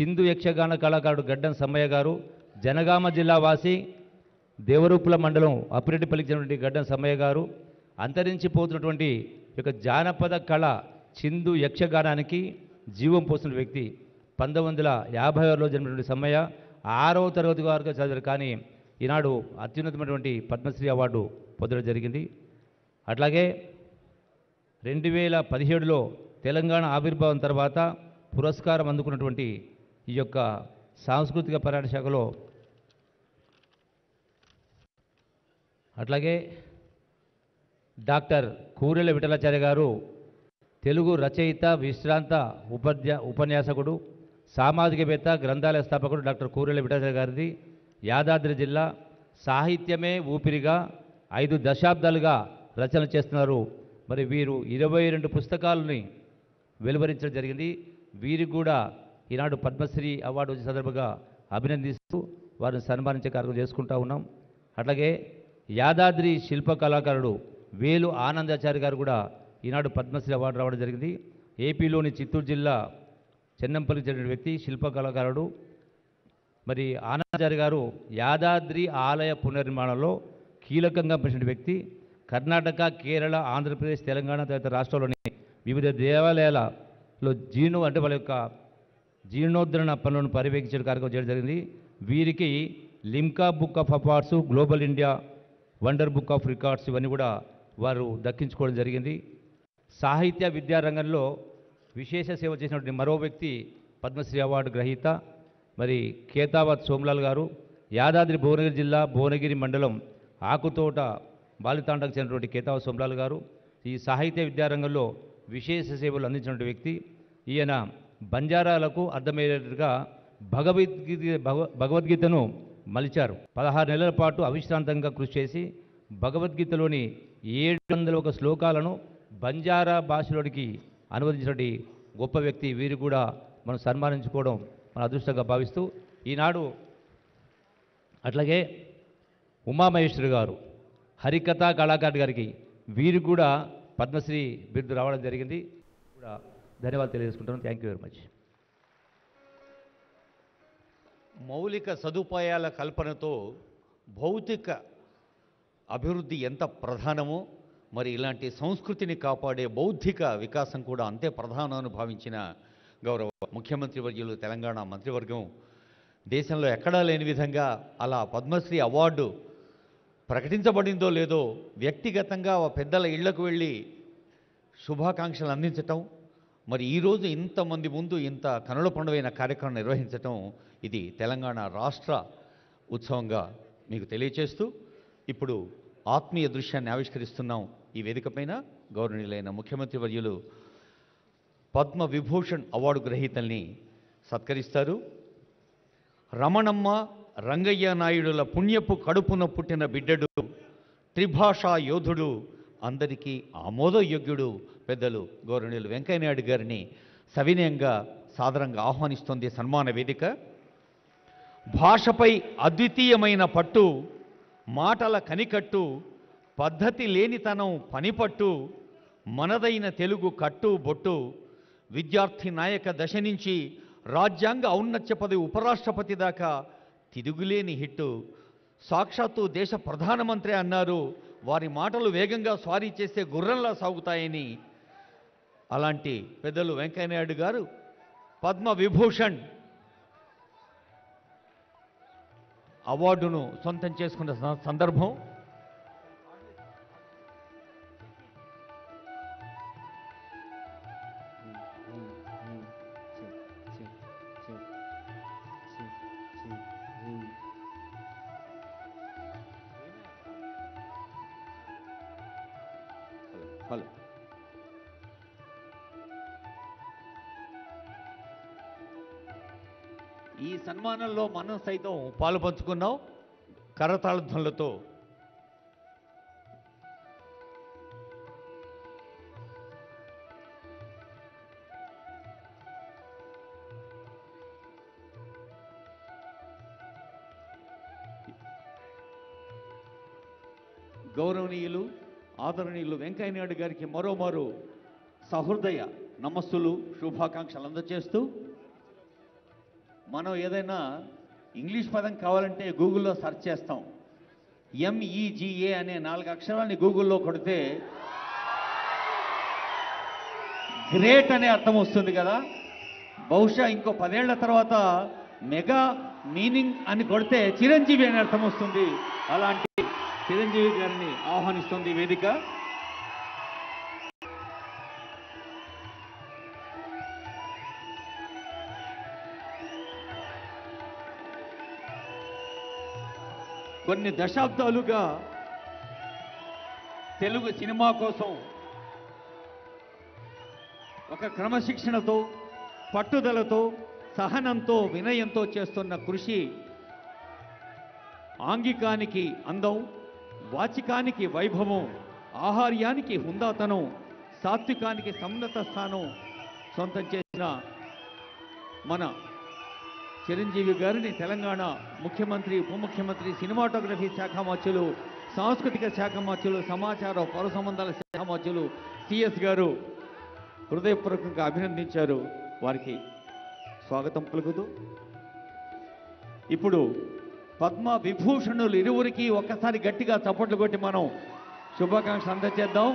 చిందు యక్షగాన కళాకారుడు గడ్డం సమ్మయ్య గారు, జనగామ జిల్లా వాసి, దేవరూపుల మండలం అప్పిరెడ్డిపల్లికి చెందినటువంటి గడ్డం సమ్మయ్య గారు, అంతరించిపోతున్నటువంటి యొక్క జానపద కళ చిందు యక్షగానానికి జీవం పోసిన వ్యక్తి. 1956లో జన్మినటువంటి సమ్మయ్య 6వ తరగతి వరకు చదివారు, కానీ ఈనాడు అత్యున్నతమైనటువంటి పద్మశ్రీ అవార్డు పొందడం జరిగింది. అట్లాగే 2017లో తెలంగాణ ఆవిర్భావం తర్వాత పురస్కారం అందుకున్నటువంటి ఈ యొక్క సాంస్కృతిక పర్యాటక శాఖలో, అట్లాగే డాక్టర్ కూరెల విఠలాచార్య గారు తెలుగు రచయిత, విశ్రాంత ఉపన్యాసకుడు, సామాజికవేత్త, గ్రంథాలయ స్థాపకుడు డాక్టర్ కూరెల విఠలాచార్య గారిది యాదాద్రి జిల్లా. సాహిత్యమే ఊపిరిగా 5 దశాబ్దాలుగా రచన చేస్తున్నారు. మరి వీరు 22 పుస్తకాలని వెలువరించడం జరిగింది. వీరికి కూడా ఈనాడు పద్మశ్రీ అవార్డు వచ్చే సందర్భంగా అభినందిస్తూ వారిని సన్మానించే కార్యక్రమం చేసుకుంటూ ఉన్నాం. అట్లాగే యాదాద్రి శిల్ప కళాకారుడు వేలు ఆనందాచారి గారు కూడా ఈనాడు పద్మశ్రీ అవార్డు రావడం జరిగింది. ఏపీలోని చిత్తూరు జిల్లా చెన్నంపల్లికి చెందిన వ్యక్తి, శిల్ప కళాకారుడు. మరి ఆనందాచారి గారు యాదాద్రి ఆలయ పునర్నిర్మాణంలో కీలకంగా పనిచేసిన వ్యక్తి. కర్ణాటక, కేరళ, ఆంధ్రప్రదేశ్, తెలంగాణ తదితర రాష్ట్రాల్లోని వివిధ దేవాలయాలలో వాళ్ళ యొక్క జీర్ణోద్ధరణ పనులను పర్యవేక్షించే కార్యక్రమం చేయడం జరిగింది. వీరికి Limca book of awards, global India wonder book of records ఇవన్నీ కూడా వారు దక్కించుకోవడం జరిగింది. సాహిత్య విద్యారంగంలో విశేష సేవ చేసినటువంటి మరో వ్యక్తి పద్మశ్రీ అవార్డు గ్రహీత మరి కేతావత్ సోమలాల్ గారు, యాదాద్రి భువనగిరి జిల్లా భువనగిరి మండలం ఆకుతోట బాలితాండకు చెందినటువంటి కేతావత్ సోమలాల్ గారు ఈ సాహిత్య విద్యారంగంలో విశేష సేవలు అందించినటువంటి వ్యక్తి. ఈయన బంజారాలకు అర్థమయ్యేట్టుగా భగవద్గీతను మలిచారు. 16 నెలల పాటు అవిశ్రాంతంగా కృషి చేసి భగవద్గీతలోని 701 శ్లోకాలను బంజారా భాషలోనికి అనువదించినటువంటి గొప్ప వ్యక్తి. వీరు కూడా మనం సన్మానించుకోవడం మన అదృష్టంగా భావిస్తూ ఈనాడు అట్లాగే ఉమామహేశ్వరి గారు హరికథా కళాకారుడు గారికి వీరు కూడా పద్మశ్రీ బిరుదు రావడం జరిగింది. కూడా ధన్యవాదాలు తెలియజేసుకుంటాను. Thank you very much. మౌలిక సదుపాయాల కల్పనతో భౌతిక అభివృద్ధి ఎంత ప్రధానమో మరి ఇలాంటి సంస్కృతిని కాపాడే బౌద్ధిక వికాసం కూడా అంతే ప్రధానమని భావించిన గౌరవ ముఖ్యమంత్రి వర్యులు తెలంగాణ మంత్రివర్గం దేశంలో ఎక్కడా లేని విధంగా అలా పద్మశ్రీ అవార్డు ప్రకటించబడిందో లేదో వ్యక్తిగతంగా పెద్దల ఇళ్లకు వెళ్ళి శుభాకాంక్షలు అందించటం, మరి ఈరోజు ఇంతమంది ముందు ఇంత కనుల పండుగైన కార్యక్రమం నిర్వహించటం ఇది తెలంగాణ రాష్ట్ర ఉత్సవంగా మీకు తెలియచేస్తూ ఇప్పుడు ఆత్మీయ దృశ్యాన్ని ఆవిష్కరిస్తున్నాం. ఈ వేదికపైన గౌరవనీయులైన ముఖ్యమంత్రి వర్యులు పద్మ విభూషణ్ అవార్డు గ్రహీతల్ని సత్కరిస్తారు. రమణమ్మ రంగయ్య నాయుడుల పుణ్యపు కడుపున పుట్టిన బిడ్డడు, త్రిభాషా యోధుడు, అందరికీ ఆమోదయోగ్యుడు పెద్దలు గౌరవనీయులు వెంకయ్యనాయుడు గారిని సవినయంగా సాదరంగా ఆహ్వానిస్తోంది సన్మాన వేదిక. భాషపై అద్వితీయమైన పట్టు, మాటల కనికట్టు, పద్ధతి లేనితనం పనిపట్టు, మనదైన తెలుగు కట్టు బొట్టు, విద్యార్థి నాయక దశ నుంచి రాజ్యాంగ ఔన్నత్య పదవి ఉపరాష్ట్రపతి దాకా తిరుగులేని హిట్టు, సాక్షాత్తు దేశ ప్రధానమంత్రి అన్నారు, వారి మాటలు వేగంగా స్వారీ చేసే గుర్రంలా సాగుతాయని. అలాంటి పెద్దలు వెంకయ్యనాయుడు గారు పద్మ విభూషణ్ అవార్డును సొంతం చేసుకున్న సందర్భం. హలో ఈ సన్మానంలో మనం సైతం పాలు పంచుకున్నాం కరతాళధ్వనులతో. గౌరవనీయులు ఆదరణీయులు వెంకయ్యనాయుడు గారికి మరోమారు సహృదయ నమస్సులు శుభాకాంక్షలు అందజేస్తూ మనం ఏదైనా ఇంగ్లీష్ పదం కావాలంటే గూగుల్లో సెర్చ్ చేస్తాం. MEGA అనే 4 అక్షరాలని గూగుల్లో కొడితే గ్రేట్ అనే అర్థం వస్తుంది కదా. బహుశా ఇంకో 10 ఏళ్ల తర్వాత మెగా మీనింగ్ అని కొడితే చిరంజీవి అనే అర్థం వస్తుంది. అలాంటి చిరంజీవి గారిని ఆహ్వానిస్తుంది వేదిక. కొన్ని దశాబ్దాలుగా తెలుగు సినిమా కోసం ఒక క్రమశిక్షణతో, పట్టుదలతో, సహనంతో, వినయంతో చేస్తున్న కృషి ఆంగికానికి అందం, వాచికానికి వైభవం, ఆహార్యానికి హుందాతనం, సాత్వికానికి సమున్నత స్థానం సొంతం చేసిన మన చిరంజీవి గారిని తెలంగాణ ముఖ్యమంత్రి, ఉప ముఖ్యమంత్రి, సినిమాటోగ్రఫీ శాఖ మంత్రులు, సాంస్కృతిక శాఖ మంత్రులు, సమాచార పౌర సంబంధాల శాఖ మంత్రులు CS గారు హృదయపూర్వకంగా అభినందించారు. వారికి స్వాగతం పలుకుతూ ఇప్పుడు పద్మ విభూషణులు ఇరువురికి ఒక్కసారి గట్టిగా చప్పట్లు కొట్టి మనం శుభాకాంక్షలు అందజేద్దాం.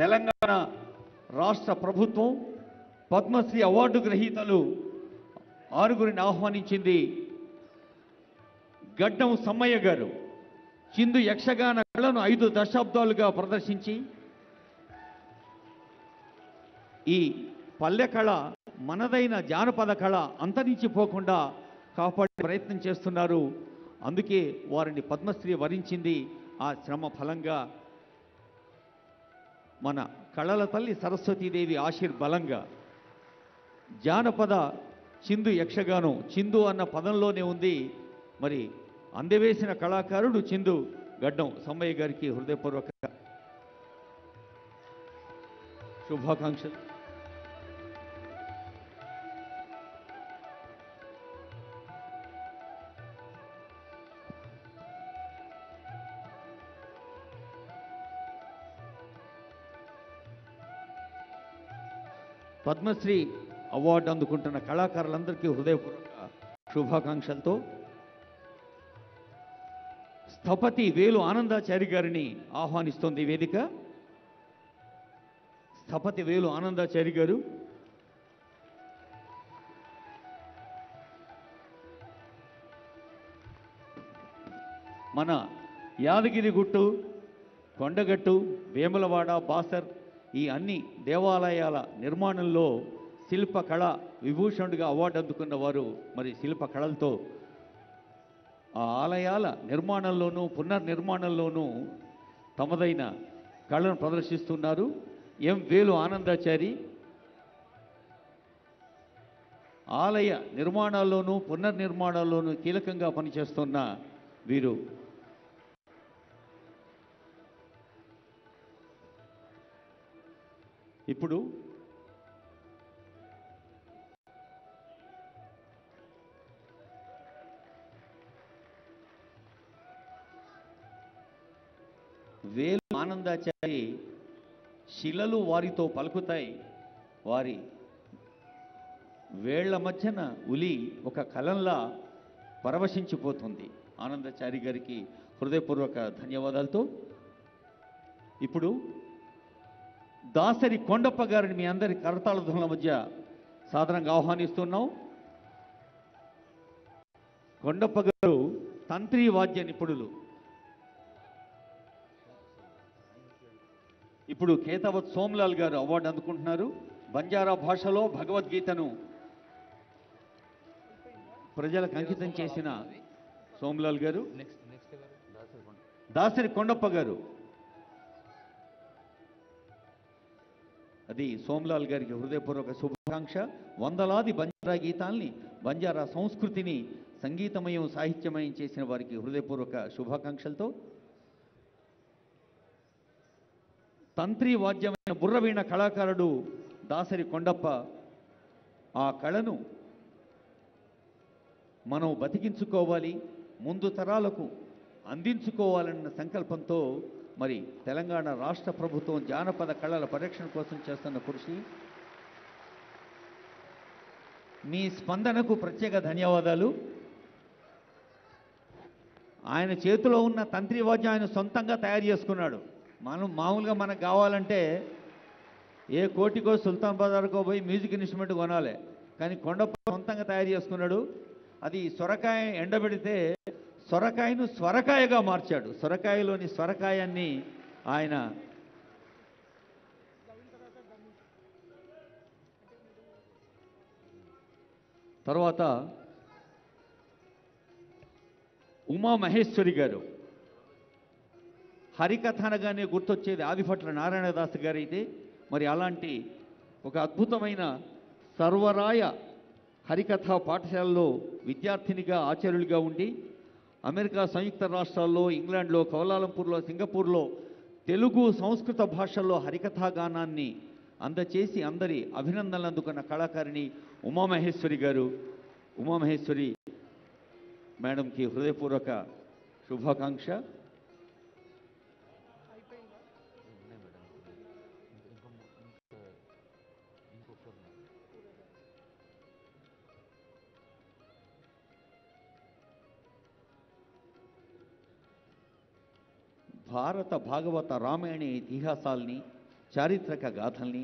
తెలంగాణ రాష్ట్ర ప్రభుత్వం పద్మశ్రీ అవార్డు గ్రహీతలు 6గురిని ఆహ్వానించింది. గడ్డం సమ్మయ్య గారు చిందు యక్షగాన కళను 5 దశాబ్దాలుగా ప్రదర్శించి ఈ పల్లె కళ, మనదైన జానపద కళ అంతరించిపోకుండా కాపాడే ప్రయత్నం చేస్తున్నారు. అందుకే వారిని పద్మశ్రీ వరించింది. ఆ శ్రమ ఫలంగా మన కళల తల్లి సరస్వతీదేవి ఆశీర్బలంగా జానపద చిందు యక్షగానం, చిందు అన్న పదంలోనే ఉంది. మరి అందవేసిన కళాకారుడు చిందు గడ్డం సమ్మయ్య గారికి హృదయపూర్వక శుభాకాంక్షలు. పద్మశ్రీ అవార్డు అందుకుంటున్న కళాకారులందరికీ హృదయపూర్వక శుభాకాంక్షలతో స్థపతి వేలు ఆనందాచారి గారిని ఆహ్వానిస్తోంది వేదిక. స్థపతి వేలు ఆనందాచారి గారు మన యాదగిరిగుట్టు, కొండగట్టు, వేములవాడ, బాసర్ ఈ అన్ని దేవాలయాల నిర్మాణంలో శిల్పకళ విభూషణుడిగా అవార్డు అందుకున్న వారు మరి శిల్పకళలతో ఆ ఆలయాల నిర్మాణంలోనూ పునర్నిర్మాణంలోనూ తమదైన కళను ప్రదర్శిస్తున్నారు. వేలు ఆనందాచారి ఆలయ నిర్మాణాల్లోనూ పునర్నిర్మాణాల్లోనూ కీలకంగా పనిచేస్తున్న వీరు ఇప్పుడు వేలు ఆనందాచారి శిలలు వారితో పలుకుతాయి. వారి వేళ్ల మధ్యన ఉలి ఒక కలంలా పరవశించిపోతుంది. ఆనందాచారి గారికి హృదయపూర్వక ధన్యవాదాలతో ఇప్పుడు దాసరి కొండప్ప గారిని మీ అందరి కరతాళ ధ్వనుల మధ్య సాదరంగా ఆహ్వానిస్తున్నాం. కొండప్ప గారు తంత్రి వాద్య నిపుణులు. ఇప్పుడు కేతావత్ సోమ్లాల్ గారు అవార్డు అందుకుంటున్నారు. బంజారా భాషలో భగవద్గీతను ప్రజలకు అంకితం చేసిన సోమ్లాల్ గారు. దాసరి కొండప్ప గారు అది సోమ్లాల్ గారికి హృదయపూర్వక శుభాకాంక్ష. వందలాది బంజారా గీతాల్ని, బంజారా సంస్కృతిని సంగీతమయం, సాహిత్యమయం చేసిన వారికి హృదయపూర్వక శుభాకాంక్షలతో తంత్రి వాద్యమైన బుర్రవీణ కళాకారుడు దాసరి కొండప్ప ఆ కళను మనం బతికించుకోవాలి, ముందు తరాలకు అందించుకోవాలన్న సంకల్పంతో మరి తెలంగాణ రాష్ట్ర ప్రభుత్వం జానపద కళల పరిరక్షణ కోసం చేస్తున్న కృషి మీ స్పందనకు ప్రత్యేక ధన్యవాదాలు. ఆయన చేతిలో ఉన్న తంత్రి వాద్యం ఆయన సొంతంగా తయారు చేసుకున్నాడు. మామూలుగా మనకు కావాలంటే ఏ కోటికో సుల్తాన్ బజార్కో పోయి మ్యూజిక్ ఇన్స్ట్రుమెంట్ కొనాలి, కానీ కొండప్ప సొంతంగా తయారు చేసుకున్నాడు. అది సొరకాయ ఎండబెడితే సొరకాయను స్వరకాయగా మార్చాడు. సొరకాయలోని స్వరకాయాన్ని ఆయన తర్వాత ఉమామహేశ్వరి గారు. హరికథ అనగానే గుర్తొచ్చేది ఆదిభట్ల నారాయణదాస్ గారు అయితే, మరి అలాంటి ఒక అద్భుతమైన సర్వరాయ హరికథ పాఠశాలలో విద్యార్థినిగా ఆచార్యులుగా ఉండి అమెరికా సంయుక్త రాష్ట్రాల్లో, ఇంగ్లాండ్లో, కౌలాలంపూర్లో, సింగపూర్లో తెలుగు సంస్కృత భాషల్లో హరికథా గానాన్ని అందచేసి అందరి అభినందనలు అందుకున్న కళాకారిణి ఉమామహేశ్వరి గారు. ఉమామహేశ్వరి మేడంకి హృదయపూర్వక శుభాకాంక్ష. భారత భాగవత రామాయణ ఇతిహాసాల్ని, చారిత్రక గాథల్ని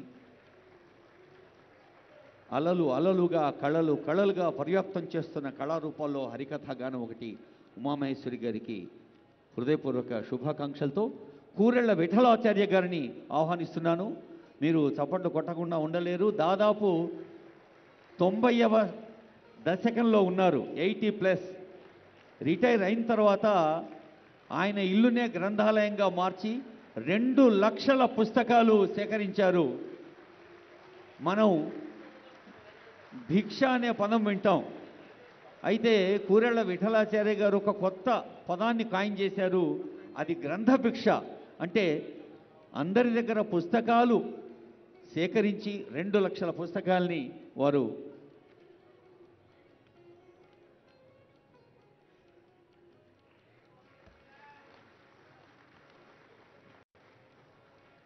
అలలు అలలుగా, కళలు కళలుగా పర్యాప్తం చేస్తున్న కళారూపాల్లో హరికథా గానం ఒకటి. ఉమామహేశ్వరి గారికి హృదయపూర్వక శుభాకాంక్షలతో కూరెళ్ల విఠలాచార్య గారిని ఆహ్వానిస్తున్నాను. మీరు చప్పట్లు కొట్టకుండా ఉండలేరు. దాదాపు 90వ దశకంలో ఉన్నారు, 80+. రిటైర్ అయిన తర్వాత ఆయన ఇల్లునే గ్రంథాలయంగా మార్చి 2 లక్షల పుస్తకాలు సేకరించారు. మనం భిక్ష అనే పదం వింటాం, అయితే కూరెళ్ల విఠలాచార్య గారు ఒక కొత్త పదాన్ని కాయిన్ చేశారు. అది గ్రంథ భిక్ష. అంటే అందరి దగ్గర పుస్తకాలు సేకరించి 2 లక్షల పుస్తకాల్ని వారు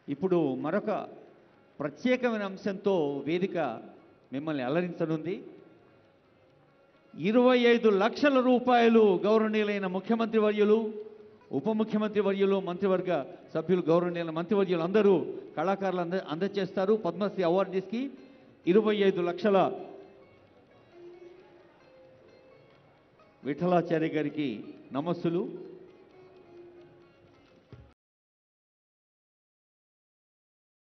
ఇప్పుడు మరొక ప్రత్యేకమైన అంశంతో వేదిక మిమ్మల్ని అలరించనుంది. 25 లక్షల రూపాయలు గౌరవనీయులైన ముఖ్యమంత్రి వర్యులు, ఉప ముఖ్యమంత్రి వర్యులు, మంత్రివర్గ సభ్యులు, గౌరవనీయుల మంత్రివర్యులు అందరూ కళాకారులు అందజేస్తారు. పద్మశ్రీ అవార్డీస్కి 25 లక్షల విఠలాచార్య గారికి నమస్సులు.